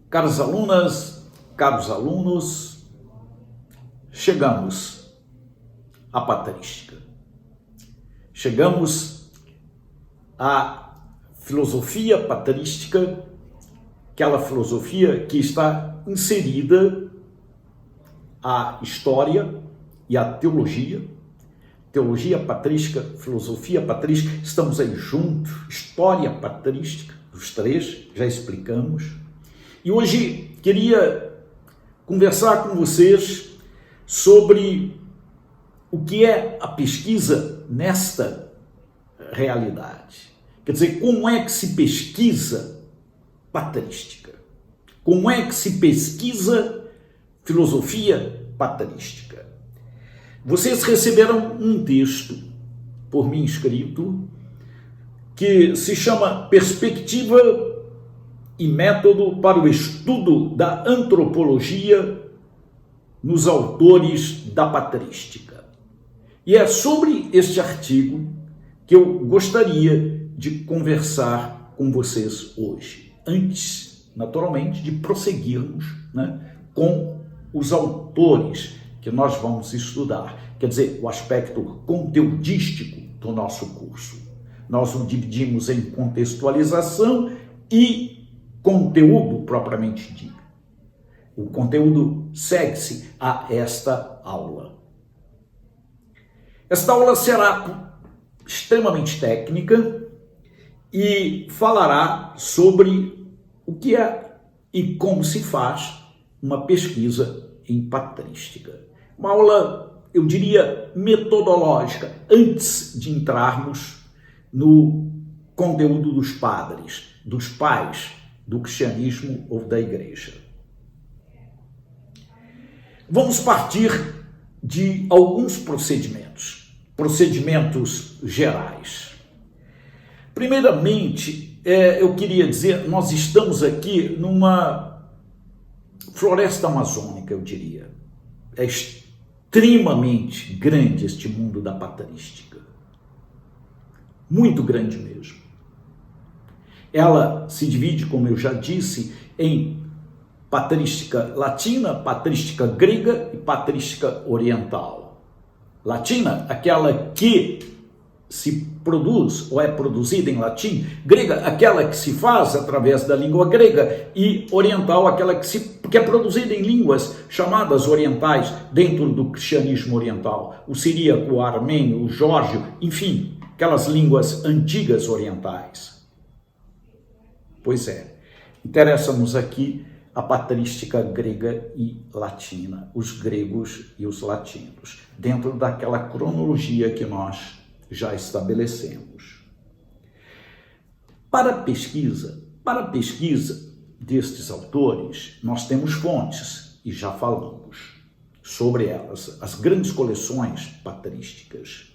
Caras alunas, caros alunos, chegamos à patrística. Chegamos à filosofia patrística, aquela filosofia que está inserida à história e à teologia. Teologia patrística, filosofia patrística, estamos aí juntos, história patrística, os três, já explicamos. E hoje queria conversar com vocês sobre o que é a pesquisa nesta realidade. Quer dizer, como é que se pesquisa patrística? Como é que se pesquisa filosofia patrística? Vocês receberam um texto por mim escrito que se chama Perspectiva e Método para o Estudo da Antropologia nos Autores da Patrística. E é sobre este artigo que eu gostaria de conversar com vocês hoje, antes, naturalmente, de prosseguirmos, com os autores que nós vamos estudar, quer dizer, o aspecto conteudístico do nosso curso. Nós o dividimos em contextualização e conteúdo propriamente dito. O conteúdo segue-se a esta aula. Esta aula será extremamente técnica e falará sobre o que é e como se faz uma pesquisa em patrística. Uma aula, eu diria, metodológica, antes de entrarmos no conteúdo dos padres, dos pais do cristianismo ou da igreja. Vamos partir de alguns procedimentos gerais. Primeiramente, eu queria dizer, nós estamos aqui numa floresta amazônica, eu diria. É extremamente grande este mundo da patrística. Muito grande mesmo. Ela se divide, como eu já disse, em patrística latina, patrística grega e patrística oriental. Latina, aquela que se produz ou é produzida em latim, grega, aquela que se faz através da língua grega, e oriental, aquela que é produzida em línguas chamadas orientais dentro do cristianismo oriental, o siríaco, o armênio, o geórgio, enfim, aquelas línguas antigas orientais. Pois é, interessa-nos aqui a patrística grega e latina, os gregos e os latinos, dentro daquela cronologia que nós já estabelecemos. Para a pesquisa destes autores, nós temos fontes, e já falamos sobre elas, as grandes coleções patrísticas.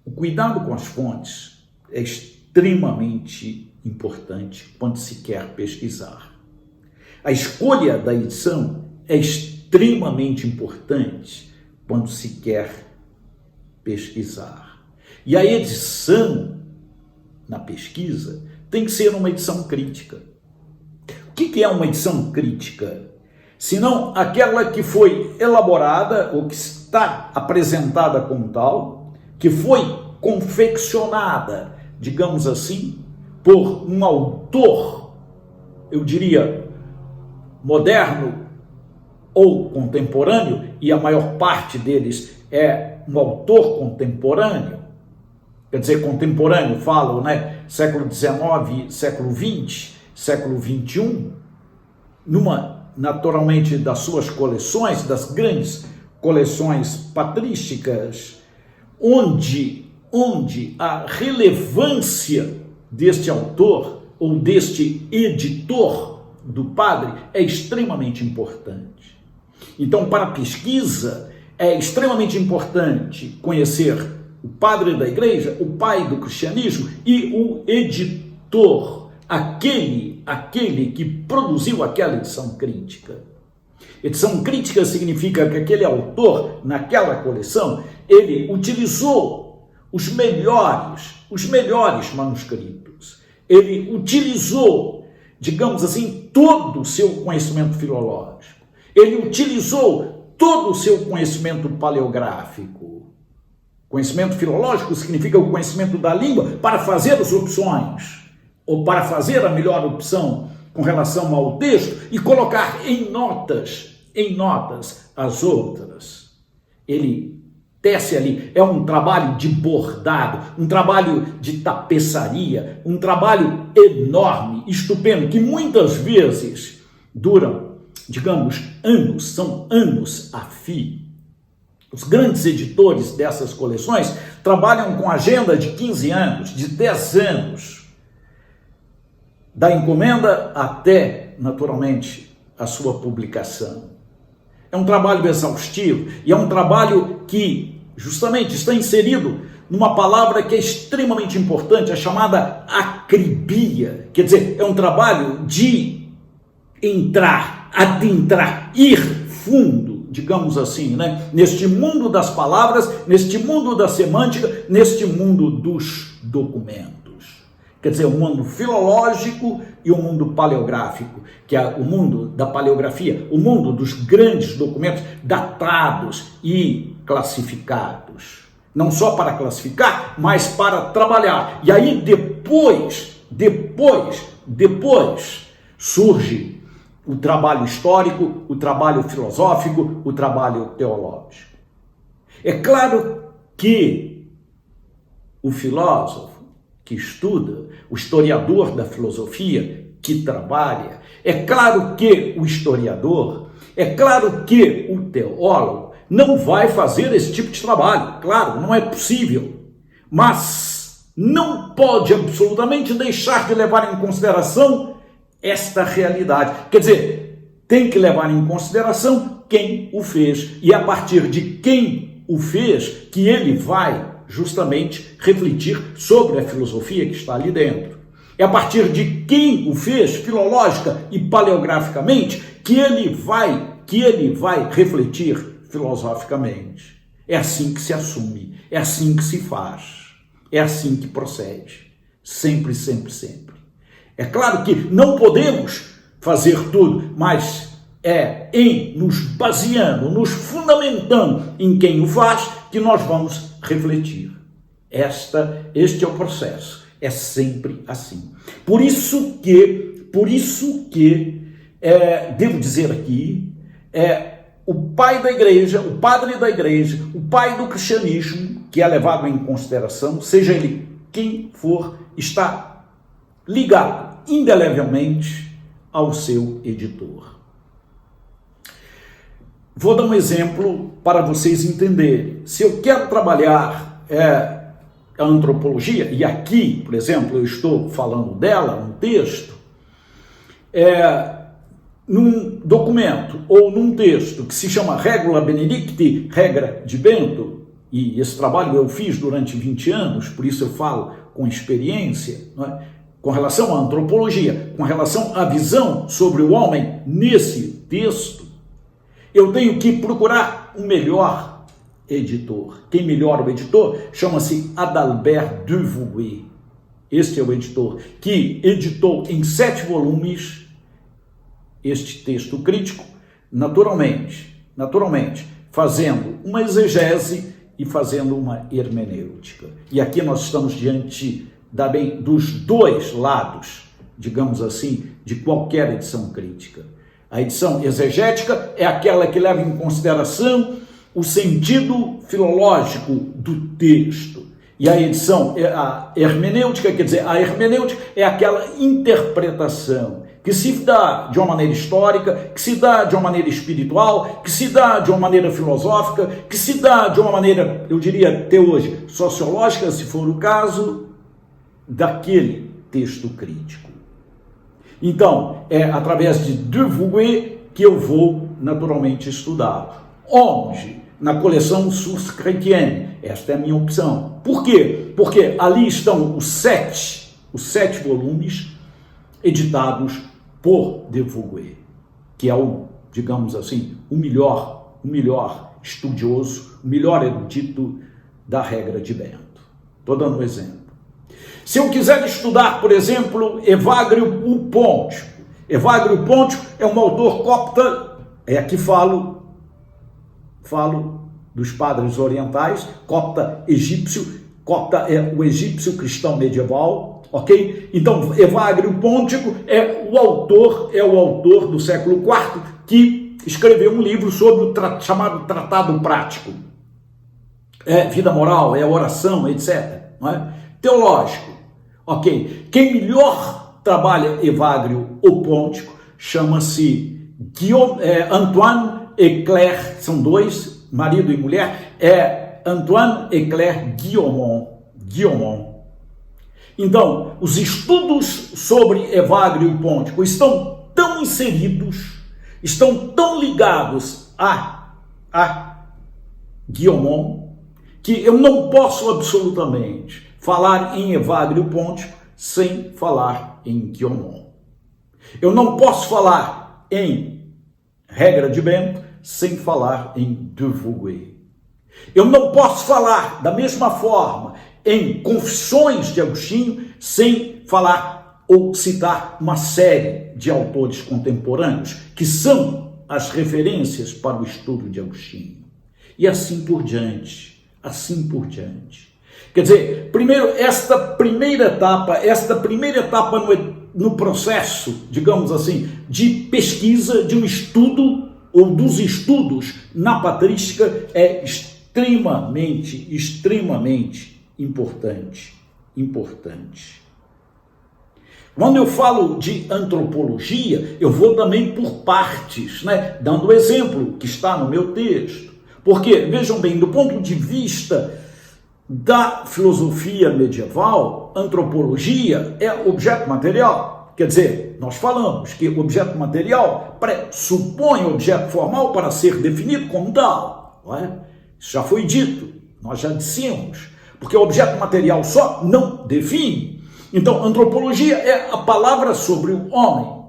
O cuidado com as fontes é extremamente importante quando se quer pesquisar. A escolha da edição é extremamente importante quando se quer pesquisar. E a edição na pesquisa tem que ser uma edição crítica. O que é uma edição crítica? Senão aquela que foi elaborada ou que está apresentada como tal, que foi confeccionada, digamos assim, por um autor, eu diria, moderno ou contemporâneo, e a maior parte deles é um autor contemporâneo, quer dizer, contemporâneo, falo, século XIX, século XX, século XXI, naturalmente, das suas coleções, das grandes coleções patrísticas, onde a relevância deste autor ou deste editor do padre é extremamente importante. Então, para a pesquisa, é extremamente importante conhecer o padre da igreja, o pai do cristianismo e o editor, aquele que produziu aquela edição crítica. Edição crítica significa que aquele autor, naquela coleção, ele utilizou os melhores manuscritos. Ele utilizou digamos assim, todo o seu conhecimento filológico. Ele utilizou todo o seu conhecimento paleográfico. Conhecimento filológico significa o conhecimento da língua para fazer as opções, ou para fazer a melhor opção com relação ao texto e colocar em notas as outras. Ele tece ali, é um trabalho de bordado, um trabalho de tapeçaria, um trabalho enorme, estupendo, que muitas vezes duram, digamos, anos, são anos a fio. Os grandes editores dessas coleções trabalham com agenda de 15 anos, de 10 anos, da encomenda até, naturalmente, a sua publicação. É um trabalho exaustivo e é um trabalho que justamente está inserido numa palavra que é extremamente importante, a chamada acribia. Quer dizer, é um trabalho de entrar, adentrar, ir fundo, digamos assim, né? Neste mundo das palavras, neste mundo da semântica, neste mundo dos documentos. Quer dizer, o mundo filológico e o mundo paleográfico, que é o mundo da paleografia, o mundo dos grandes documentos datados e classificados. Não só para classificar, mas para trabalhar. E aí depois surge o trabalho histórico, o trabalho filosófico, o trabalho teológico. É claro que o filósofo que estuda, o historiador da filosofia que trabalha, é claro que o historiador, é claro que o teólogo não vai fazer esse tipo de trabalho. Claro, não é possível, mas não pode absolutamente deixar de levar em consideração esta realidade. Quer dizer, tem que levar em consideração quem o fez, e é a partir de quem o fez que ele vai justamente refletir sobre a filosofia que está ali dentro. É a partir de quem o fez, filológica e paleograficamente, que ele vai refletir filosoficamente. É assim que se assume, é assim que se faz, é assim que procede. Sempre, sempre, sempre. É claro que não podemos fazer tudo, mas é em nos baseando, nos fundamentando em quem o faz, que nós vamos refletir. Este é o processo. É sempre assim. Por isso que devo dizer aqui, o pai da igreja, o padre da igreja, o pai do cristianismo, que é levado em consideração, seja ele quem for, está ligado indelevelmente ao seu editor. Vou dar um exemplo para vocês entenderem. Se eu quero trabalhar a antropologia, e aqui, por exemplo, eu estou falando dela, um texto, num documento ou num texto que se chama Regula Benedicti, Regra de Bento, e esse trabalho eu fiz durante 20 anos, por isso eu falo com experiência, não é? Com relação à antropologia, com relação à visão sobre o homem nesse texto, eu tenho que procurar um melhor editor. Quem melhora o editor chama-se Adalbert de Vouet. Este é o editor que editou em 7 volumes este texto crítico, naturalmente, fazendo uma exegese e fazendo uma hermenêutica. E aqui nós estamos diante dos dois lados, digamos assim, de qualquer edição crítica. A edição exegética é aquela que leva em consideração o sentido filológico do texto. E a edição, a hermenêutica, quer dizer, a hermenêutica é aquela interpretação que se dá de uma maneira histórica, que se dá de uma maneira espiritual, que se dá de uma maneira filosófica, que se dá de uma maneira, eu diria até hoje, sociológica, se for o caso, daquele texto crítico. Então, é através de Vouet que eu vou naturalmente estudar. Onde? Na coleção Sources Chrétiennes. Esta é a minha opção. Por quê? Porque ali estão os sete volumes editados por Vouet, que é digamos assim, o melhor estudioso, o melhor erudito da regra de Bento. Estou dando um exemplo. Se eu quiser estudar, por exemplo, Evagrio o Ponte, Evagrio Pontico é um autor copta, aqui falo dos padres orientais, copta egípcio, copta é o egípcio cristão medieval, ok? Então, Evagrio Pontico é o autor do século IV que escreveu um livro sobre o chamado Tratado Prático. Vida moral, oração, etc. Não é? Teológico, ok? Quem melhor trabalha Evagrio ou Pontico chama-se Antoine et Claire, são dois, marido e mulher, Antoine et Claire Guillaumont. Então, os estudos sobre Evagrio Pontico estão tão inseridos, estão tão ligados a Guillaumont, que eu não posso absolutamente falar em Evagrio Pontico sem falar em Guillaumont. Eu não posso falar em Regra de Bento sem falar em De Vogüé. Eu não posso falar da mesma forma em Confissões de Agostinho sem falar ou citar uma série de autores contemporâneos que são as referências para o estudo de Agostinho. E assim por diante, Quer dizer, primeiro, esta primeira etapa no processo, digamos assim, de pesquisa, de um estudo ou dos estudos na patrística é extremamente importante. Quando eu falo de antropologia, eu vou também por partes, né? Dando o exemplo que está no meu texto. Porque, vejam bem, do ponto de vista da filosofia medieval, antropologia é objeto material. Quer dizer, nós falamos que objeto material pressupõe objeto formal para ser definido como tal. Não é? Isso já foi dito, nós já dissemos. Porque o objeto material só não define. Então, antropologia é a palavra sobre o homem.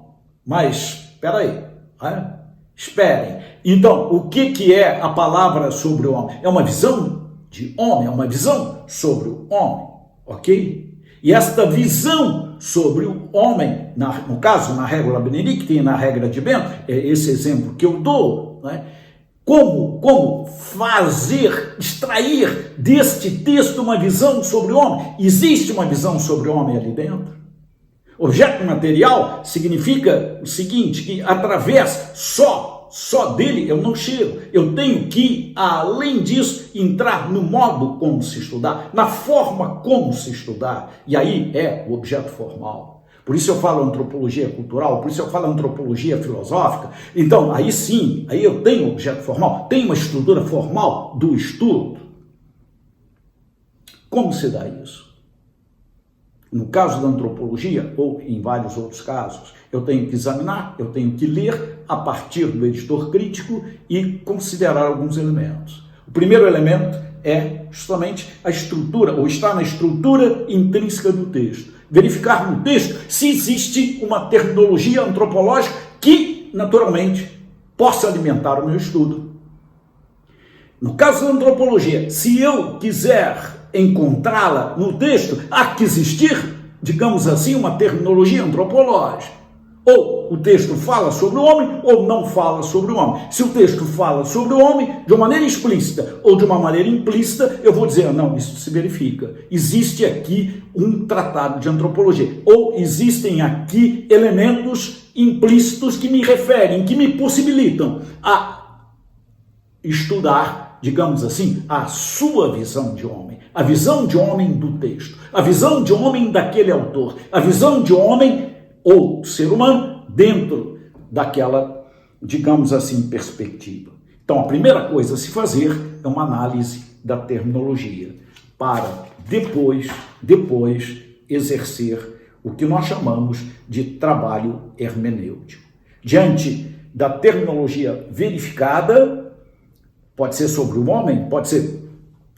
Mas, espera aí, esperem. Então, o que é a palavra sobre o homem? É uma visão de homem, é uma visão sobre o homem, ok? E esta visão sobre o homem, no caso, na Regula Benedicti e na Regra de Bento, é esse exemplo que eu dou, né? Como extrair deste texto uma visão sobre o homem? Existe uma visão sobre o homem ali dentro? Objeto material significa o seguinte, que através só dele eu não chego. Eu tenho que, além disso, entrar no modo como se estudar, na forma como se estudar. E aí é o objeto formal. Por isso eu falo antropologia cultural, por isso eu falo antropologia filosófica. Então, aí sim, aí eu tenho objeto formal, tenho uma estrutura formal do estudo. Como se dá isso? No caso da antropologia, ou em vários outros casos, eu tenho que examinar, eu tenho que ler a partir do editor crítico e considerar alguns elementos. O primeiro elemento é justamente a estrutura, ou está na estrutura intrínseca do texto. Verificar no texto se existe uma terminologia antropológica que, naturalmente, possa alimentar o meu estudo. No caso da antropologia, se eu quiser encontrá-la no texto, há que existir, digamos assim, uma terminologia antropológica. Ou o texto fala sobre o homem ou não fala sobre o homem. Se o texto fala sobre o homem de uma maneira explícita ou de uma maneira implícita, eu vou dizer, não, isso se verifica. Existe aqui um tratado de antropologia. Ou existem aqui elementos implícitos que me referem, que me possibilitam a estudar, digamos assim, a sua visão de homem. A visão de homem do texto. A visão de homem daquele autor. A visão de homem ou ser humano dentro daquela, digamos assim, perspectiva. Então, a primeira coisa a se fazer é uma análise da terminologia para depois exercer o que nós chamamos de trabalho hermenêutico. Diante da terminologia verificada, pode ser sobre o homem, pode ser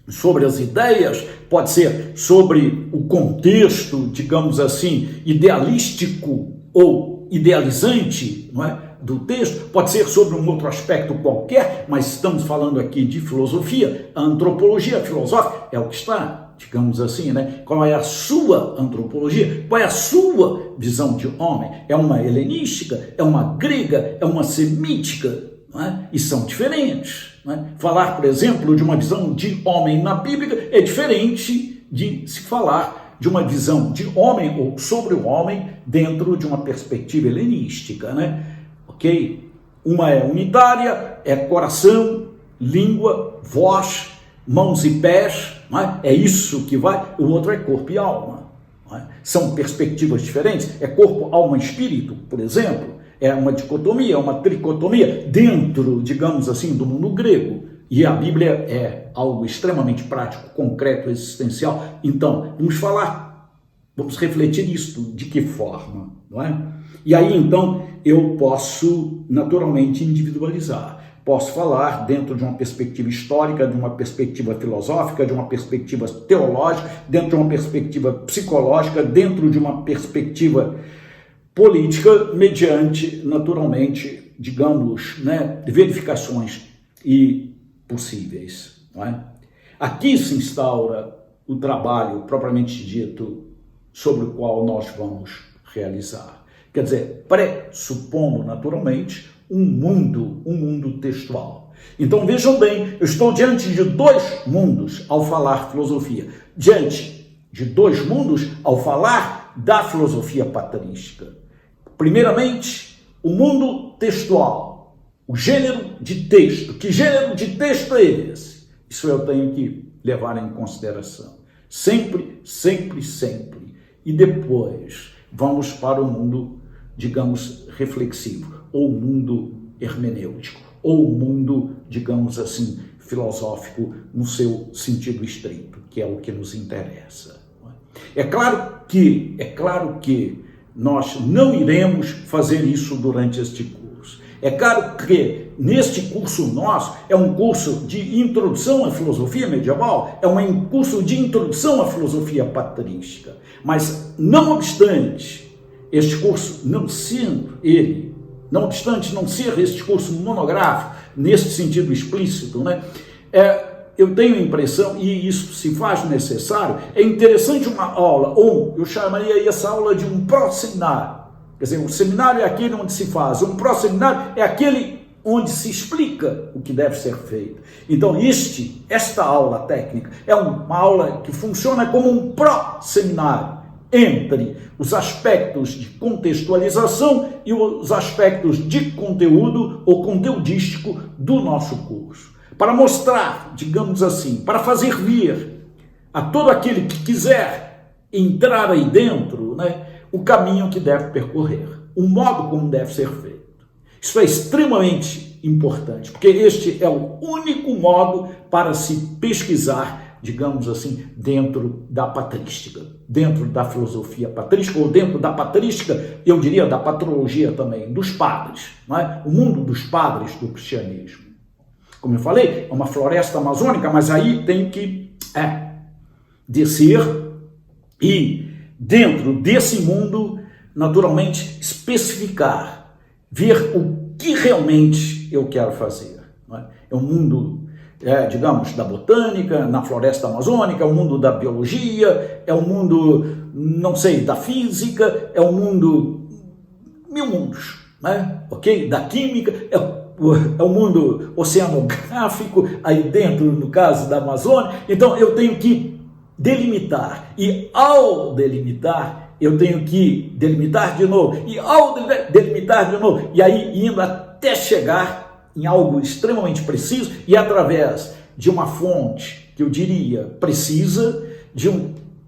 sobre as ideias, pode ser sobre o contexto, digamos assim, idealístico ou idealizante, não é, do texto, pode ser sobre um outro aspecto qualquer, mas estamos falando aqui de filosofia. A antropologia filosófica é o que está digamos assim, né? Qual é a sua antropologia? Qual é a sua visão de homem? É uma helenística? É uma grega? É uma semítica? Não é? E são diferentes. Não é? Falar, por exemplo, de uma visão de homem na Bíblia é diferente de se falar de uma visão de homem ou sobre o homem dentro de uma perspectiva helenística, né? Ok? Uma é unitária, é coração, língua, voz, mãos e pés, não é? É isso que vai. O outro é corpo e alma. Não é? São perspectivas diferentes. É corpo, alma e espírito, por exemplo. É uma dicotomia, uma tricotomia dentro, digamos assim, do mundo grego. E a Bíblia é algo extremamente prático, concreto, existencial. Então, vamos refletir isto. De que forma? Não é? E aí, então, eu posso naturalmente individualizar. Posso falar dentro de uma perspectiva histórica, de uma perspectiva filosófica, de uma perspectiva teológica, dentro de uma perspectiva psicológica, dentro de uma perspectiva política, mediante, naturalmente, digamos, né, verificações e possíveis. Não é? Aqui se instaura o trabalho propriamente dito sobre o qual nós vamos realizar. Quer dizer, pressupondo naturalmente um mundo textual. Então vejam bem, eu estou diante de dois mundos ao falar filosofia, diante de dois mundos ao falar da filosofia patrística. Primeiramente, o mundo textual, o gênero de texto. Que gênero de texto é esse? Isso eu tenho que levar em consideração. Sempre, sempre, sempre. E depois vamos para o mundo, digamos, reflexivo, ou o mundo hermenêutico, ou o mundo, digamos assim, filosófico no seu sentido estrito, que é o que nos interessa. É claro que nós não iremos fazer isso durante este curso. É claro que neste curso nosso é um curso de introdução à filosofia medieval, é um curso de introdução à filosofia patrística. Mas, não obstante este curso não sendo ele, não obstante não ser este curso monográfico, nesse sentido explícito, né? Eu tenho a impressão, e isso se faz necessário, é interessante uma aula, ou eu chamaria essa aula de um pró-seminário. Quer dizer, um seminário é aquele onde se faz, um pró-seminário é aquele onde se explica o que deve ser feito. Então, esta aula técnica é uma aula que funciona como um pró-seminário entre os aspectos de contextualização e os aspectos de conteúdo ou conteudístico do nosso curso. Para mostrar, digamos assim, para fazer vir a todo aquele que quiser entrar aí dentro, né, o caminho que deve percorrer, o modo como deve ser feito. Isso é extremamente importante, porque este é o único modo para se pesquisar, digamos assim, dentro da patrística, dentro da filosofia patrística, ou dentro da patrística, eu diria da patrologia também, dos padres, não é? O mundo dos padres do cristianismo. Como eu falei, é uma floresta amazônica, mas aí tem que descer e, dentro desse mundo, naturalmente, especificar, ver o que realmente eu quero fazer. Não é? É um mundo, digamos, da botânica, na floresta amazônica, é um mundo da biologia, é um mundo, não sei, da física, é um mundo, mil mundos, né? Ok? Da química, é o mundo oceanográfico, aí dentro, no caso da Amazônia. Então, eu tenho que delimitar. E ao delimitar, eu tenho que delimitar de novo. E ao delimitar de novo, e aí indo até chegar em algo extremamente preciso, e através de uma fonte, que eu diria, precisa,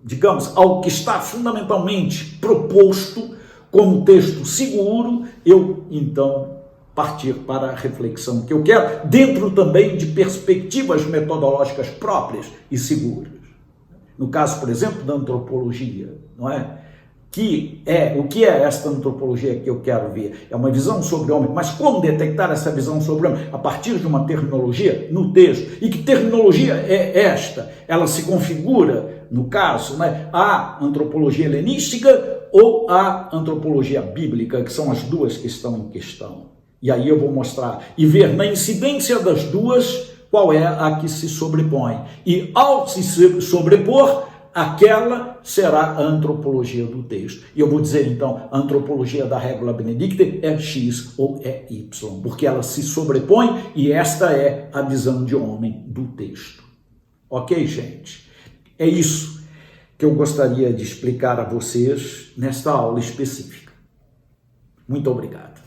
digamos, algo que está fundamentalmente proposto, como texto seguro, eu, então, partir para a reflexão que eu quero, dentro também de perspectivas metodológicas próprias e seguras. No caso, por exemplo, da antropologia, não é? O que é esta antropologia que eu quero ver? É uma visão sobre o homem, mas como detectar essa visão sobre o homem? A partir de uma terminologia no texto. E que terminologia é esta? Ela se configura, no caso, né, a antropologia helenística ou a antropologia bíblica, que são as duas que estão em questão. E aí eu vou mostrar e ver na incidência das duas qual é a que se sobrepõe. E ao se sobrepor, aquela será a antropologia do texto. E eu vou dizer, então, a antropologia da Regula Benedicti é X ou é Y, porque ela se sobrepõe e esta é a visão de homem do texto. Ok, gente? É isso que eu gostaria de explicar a vocês nesta aula específica. Muito obrigado.